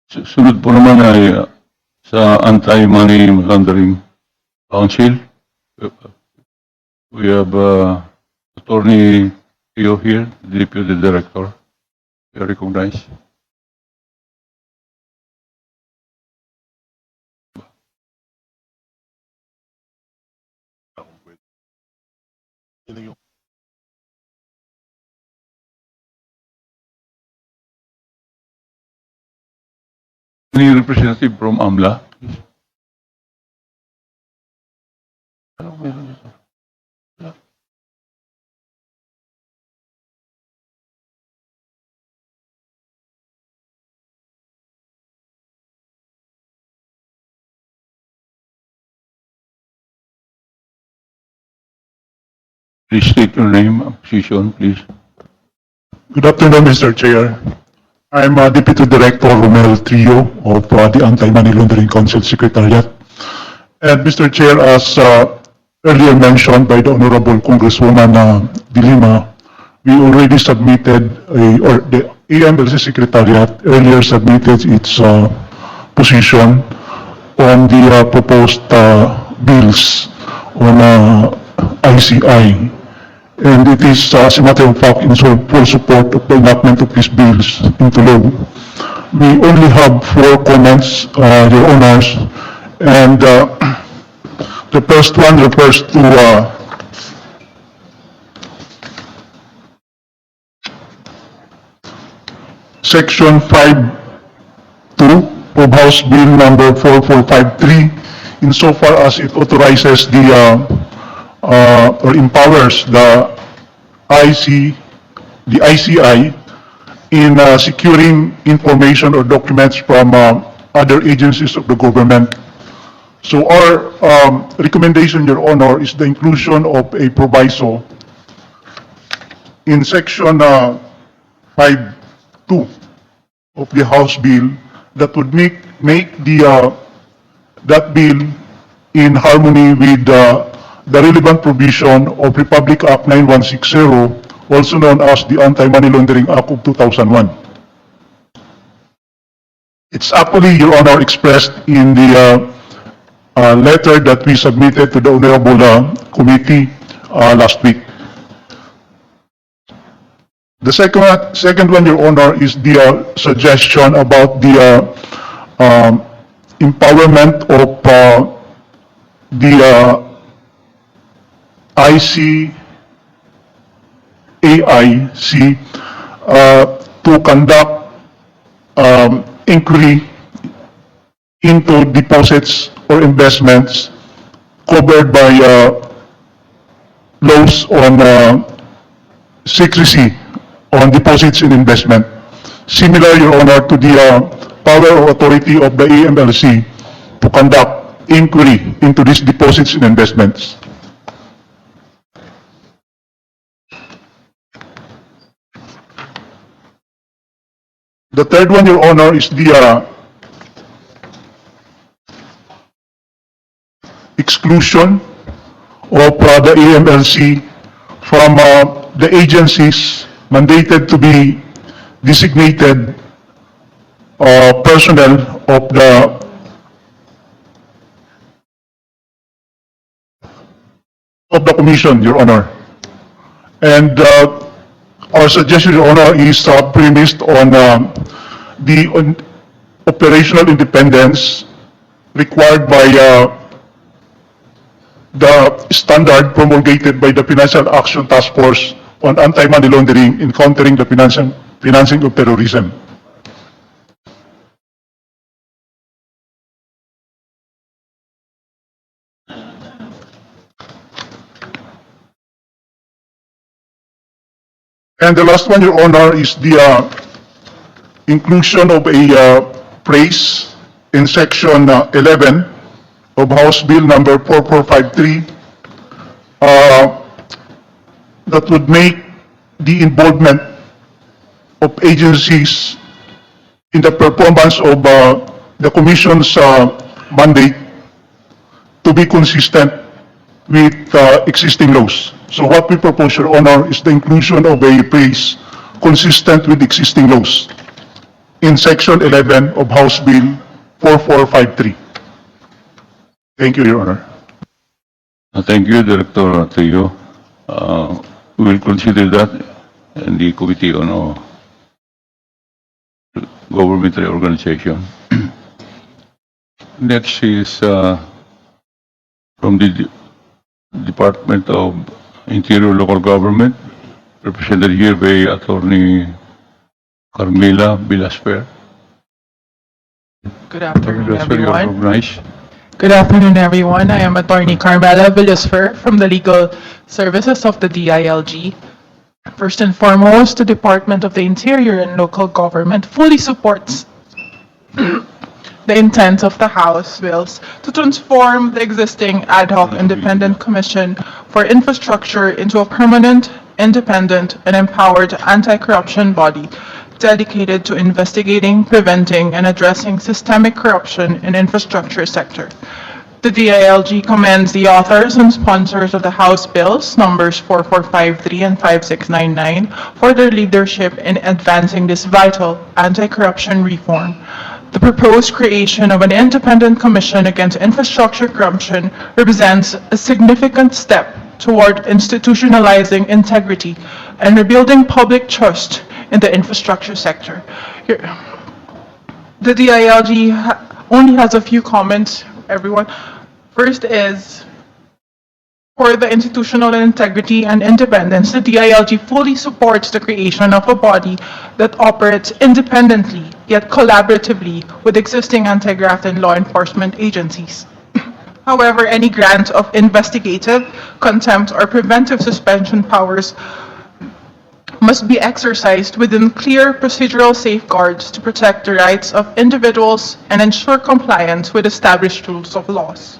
Sunod po naman ay sa Anti-Money Laundering Council. We have Attorney Teo here, Deputy Director. You recognize. Any representative from AMLA? Please state your name and position, please. Good afternoon, Mr. Chair. I'm Deputy Director Romel Trio of the Anti-Money Laundering Council Secretariat. And Mr. Chair, as earlier mentioned by the Honorable Congresswoman De Lima, we already submitted, or the AMLC Secretariat earlier submitted its position on the proposed bills on ICI. And it is, as a matter of fact, in full support of the enactment of these bills into law. We only have 4 comments, Your Honors, and the first one refers to Section 5(2) of House Bill number 4453, insofar as it authorizes or empowers the ICI in securing information or documents from other agencies of the government. So our recommendation, Your Honor, is the inclusion of a proviso in Section 5(2) of the House Bill that would make that bill in harmony with the relevant provision of Republic Act 9160, also known as the Anti-Money Laundering Act of 2001. It's actually, Your Honor, expressed in the letter that we submitted to the Honorable Committee last week. The second one, Your Honor, is the suggestion about the empowerment of the ICAIC to conduct inquiry into deposits or investments covered by laws on secrecy on deposits and investment, similar, Your Honor, to the power or authority of the AMLC to conduct inquiry into these deposits and investments. The third one, Your Honor, is the exclusion of the AMLC from the agencies mandated to be designated personnel of the Commission, Your Honor. And our suggestion, Your Honor, is premised on the operational independence required by the standard promulgated by the Financial Action Task Force on Anti-Money Laundering in countering the financing of terrorism. And the last one, Your Honor, is the inclusion of a phrase in Section 11 of House Bill number 4453 that would make the involvement of agencies in the performance of the Commission's mandate to be consistent with existing laws. So what we propose, Your Honor, is the inclusion of a phrase consistent with existing laws. in Section 11 of House Bill 4453. Thank you, Your Honor. Thank you, Director Trio. We will consider that in the Committee on Government Reorganization. Next is from the Department of Interior Local Government, represented here by Attorney Carmela Bilasper. Good afternoon, Bilasper, you're everyone. recognized. Good afternoon, everyone. I am Attorney Carmela Villasfer from the Legal Services of the DILG. First and foremost, the Department of the Interior and Local Government fully supports the intent of the House bills to transform the existing ad hoc independent commission for infrastructure into a permanent, independent, and empowered anti-corruption body dedicated to investigating, preventing, and addressing systemic corruption in infrastructure sector. The DILG commends the authors and sponsors of the House bills numbers 4453 and 5699 for their leadership in advancing this vital anti-corruption reform. The proposed creation of an independent commission against infrastructure corruption represents a significant step toward institutionalizing integrity and rebuilding public trust in the infrastructure sector. The DILG only has a few comments, everyone. First is, for the institutional integrity and independence, the DILG fully supports the creation of a body that operates independently yet collaboratively with existing anti-graft and law enforcement agencies. However, any grant of investigative, contempt, or preventive suspension powers must be exercised within clear procedural safeguards to protect the rights of individuals and ensure compliance with established rules of laws.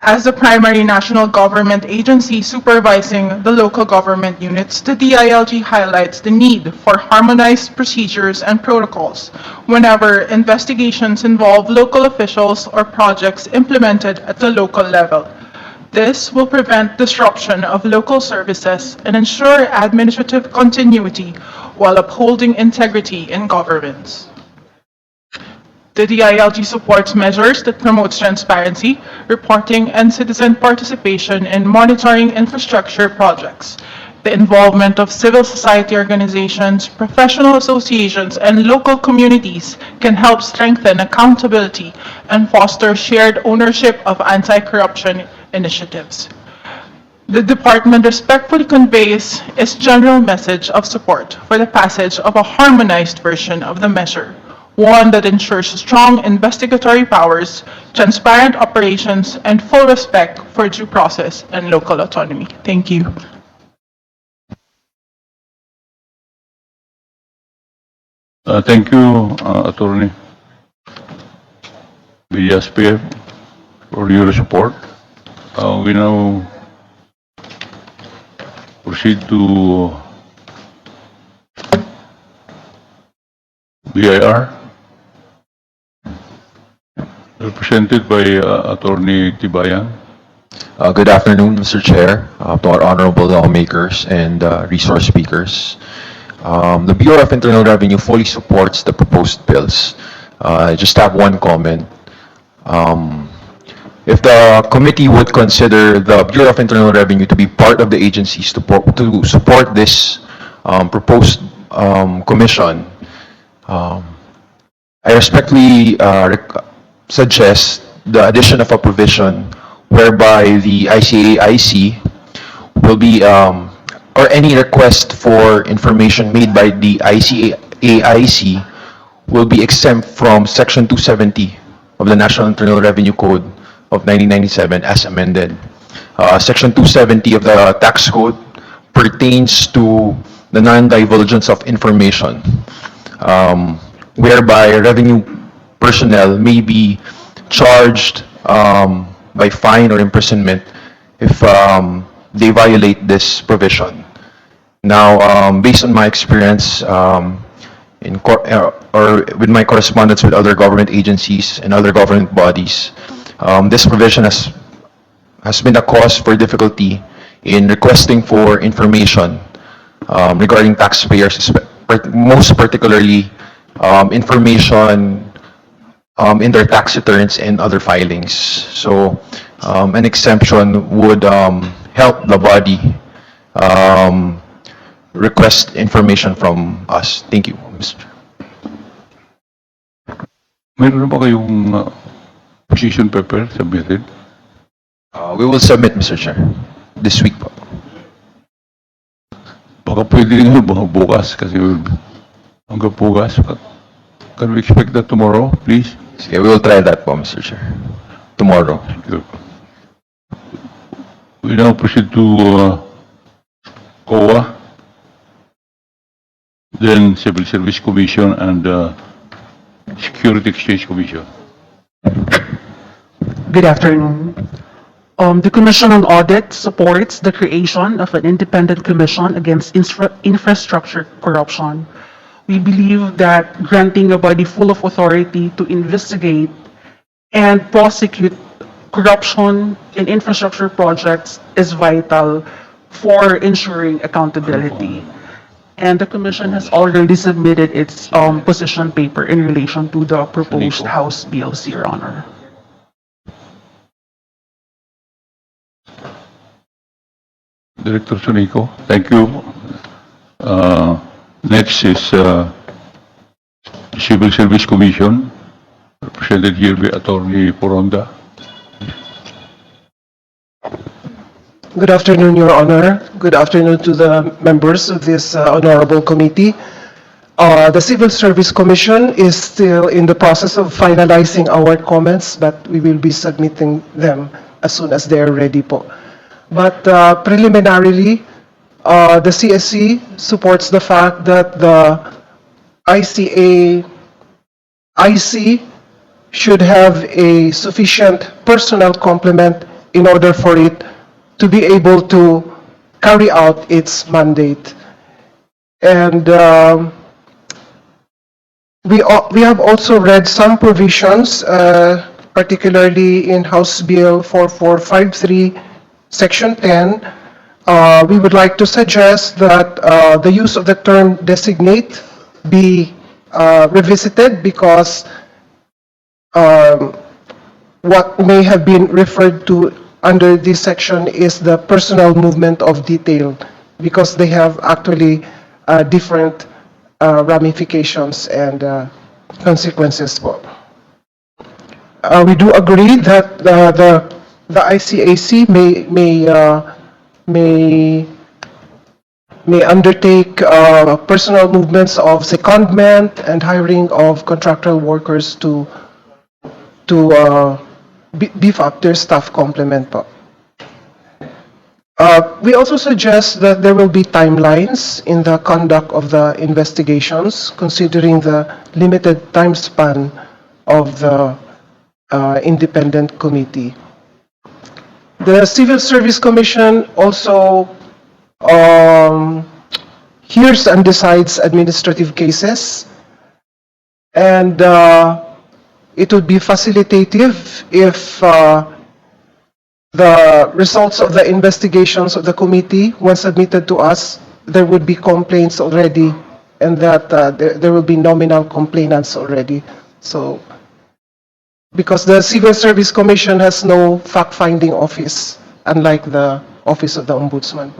As the primary national government agency supervising the local government units, the DILG highlights the need for harmonized procedures and protocols whenever investigations involve local officials or projects implemented at the local level. This will prevent disruption of local services and ensure administrative continuity while upholding integrity in governance. The DILG supports measures that promote transparency, reporting, and citizen participation in monitoring infrastructure projects. The involvement of civil society organizations, professional associations, and local communities can help strengthen accountability and foster shared ownership of anti-corruption initiatives. The Department respectfully conveys its general message of support for the passage of a harmonized version of the measure, one that ensures strong investigatory powers, transparent operations, and full respect for due process and local autonomy. Thank you. Thank you, Attorney Villasper, for your support. We now proceed to BIR, represented by Attorney Tibayan. Good afternoon, Mr. Chair, to our honorable lawmakers and resource speakers. The Bureau of Internal Revenue fully supports the proposed bills. I just have one comment. If the committee would consider the Bureau of Internal Revenue to be part of the agencies to support this proposed commission, I respectfully suggest the addition of a provision whereby the ICAIC will be, or any request for information made by the ICAIC will be exempt from Section 270 of the National Internal Revenue Code of 1997 as amended. Section 270 of the tax code pertains to the non-divulgence of information, whereby revenue personnel may be charged by fine or imprisonment if they violate this provision. Now, based on my experience or with my correspondence with other government agencies and other government bodies, this provision has been a cause for difficulty in requesting for information regarding taxpayers, most particularly information in their tax returns and other filings. So an exemption would help the body request information from us. Thank you, Mr. Chair. Meron na ba kayong position paper submitted? We will submit, Mr. Chair, this week po. Baka pwede rin yun, baka bukas, kasi hanggang bukas. Can we expect that tomorrow, please? Sige, we will try that po, Mr. Chair. Tomorrow. Thank you. We now proceed to COA, then Civil Service Commission, and Security Exchange Commission. Good afternoon. The Commission on Audit supports the creation of an independent commission against infrastructure corruption. We believe that granting a body full of authority to investigate and prosecute corruption in infrastructure projects is vital for ensuring accountability. And the Commission has already submitted its position paper in relation to the proposed House bills, Your Honor. Director Sunico, thank you. Next is Civil Service Commission, represented here by Attorney Poronda. Good afternoon, Your Honor. Good afternoon to the members of this honorable committee. The Civil Service Commission is still in the process of finalizing our comments, but we will be submitting them as soon as they are ready po. But preliminarily, the CSC supports the fact that the IC should have a sufficient personnel complement in order for it to be able to carry out its mandate. And we have also read some provisions, particularly in House Bill 4453, Section 10. We would like to suggest that the use of the term designate be revisited, because what may have been referred to under this section is the personal movement of detail, because they have actually different ramifications and consequences. We do agree that the ICAC may undertake personal movements of secondment and hiring of contractual workers to beef up their staff complement po. We also suggest that there will be timelines in the conduct of the investigations, considering the limited time span of the independent committee. The Civil Service Commission also hears and decides administrative cases, and it would be facilitative if the results of the investigations of the committee, when submitted to us, there would be complaints already, and that there will be nominal complainants already. So, because the Civil Service Commission has no fact-finding office, unlike the Office of the Ombudsman.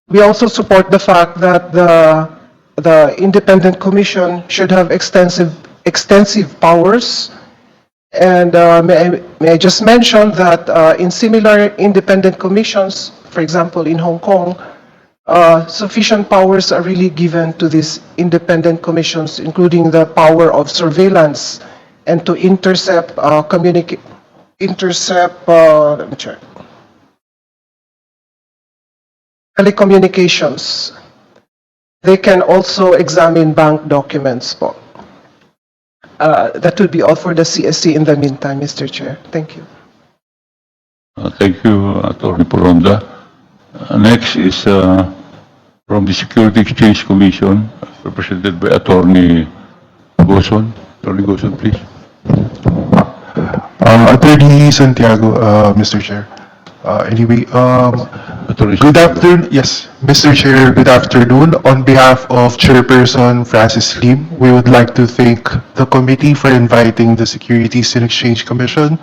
We also support the fact that the independent commission should have extensive powers. And may I just mention that in similar independent commissions, for example, in Hong Kong, sufficient powers are really given to these independent commissions, including the power of surveillance and to intercept, let me check, telecommunications. They can also examine bank documents po. That would be all for the CSC in the meantime, Mr. Chair. Thank you. Thank you, Attorney Poronda. Next is from the Security Exchange Commission, represented by Attorney Goson. Attorney Goson, please. Attorney Santiago, Mr. Chair. Anyway, Attorney Good Sisula. afternoon, yes, Mr. Chair, good afternoon. On behalf of Chairperson Francis Lim, we would like to thank the committee for inviting the Securities and Exchange Commission